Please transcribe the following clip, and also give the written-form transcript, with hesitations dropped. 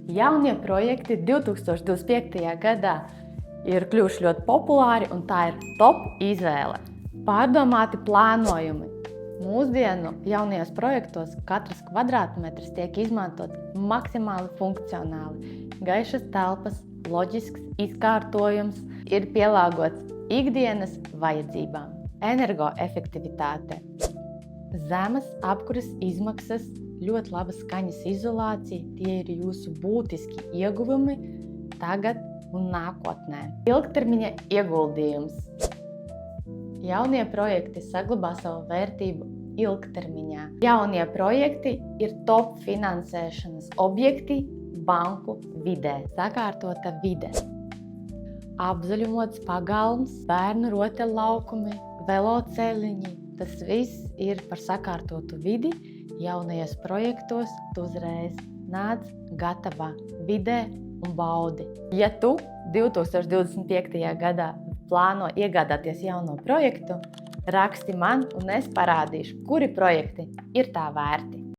Jaunie projekti 2025. gadā ir kļuvuši ļoti populāri, un tā ir top izvēle. Pārdomāti plānojumi. Mūsdienu jaunajos projektos katrs kvadrātmetrs tiek izmantots maksimāli funkcionāli. Gaišas telpas, loģisks izkārtojums ir pielāgots ikdienas vajadzībām. Energoefektivitāte. Zemes apkuras izmaksas, ļoti laba skaņas izolācija, tie ir jūsu būtiski ieguvumi tagad un nākotnē. Ilgtermiņa ieguldījums. Jaunie projekti saglabā savu vērtību ilgtermiņā. Jaunie projekti ir top finansēšanas objekti banku vidē. Sakārtota vide. Apzaļumots pagalms, bērnu rotaļlaukumi, veloceliņi. Tas viss ir par sakārtotu vidi. Jaunajos projektos tu uzreiz nāc gatavā vidē un baudi. Ja tu 2025. gadā plāno iegādāties jauno projektu, raksti man un es parādīšu, kuri projekti ir tā vērti.